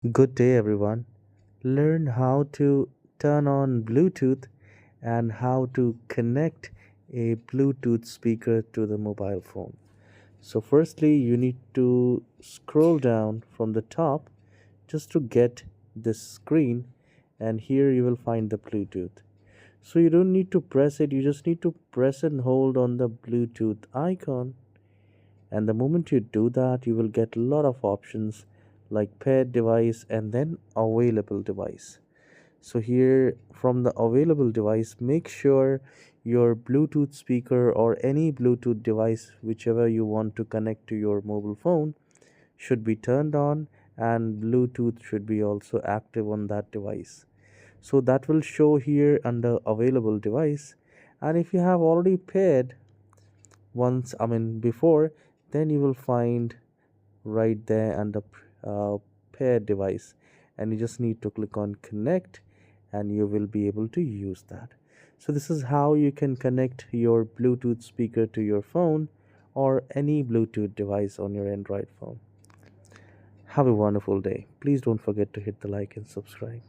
Good day, everyone. Learn how to turn on Bluetooth and how to connect a Bluetooth speaker to the mobile phone. So, firstly, you need to scroll down from the top just to get this screen, and here you will find the Bluetooth. So, you don't need to press it, you just need to press and hold on the Bluetooth icon, and the moment you do that you will get a lot of options like paired device and then available device. So here from the available device, make sure your Bluetooth speaker or any Bluetooth device whichever you want to connect to your mobile phone should be turned on, and Bluetooth should be also active on that device. So that will show here under available device, and if you have already paired once before, then you will find right there under pair device, and you just need to click on connect and you will be able to use that. So this is how you can connect your Bluetooth speaker to your phone or any Bluetooth device on your Android phone. Have a wonderful day. Please don't forget to hit the like and subscribe.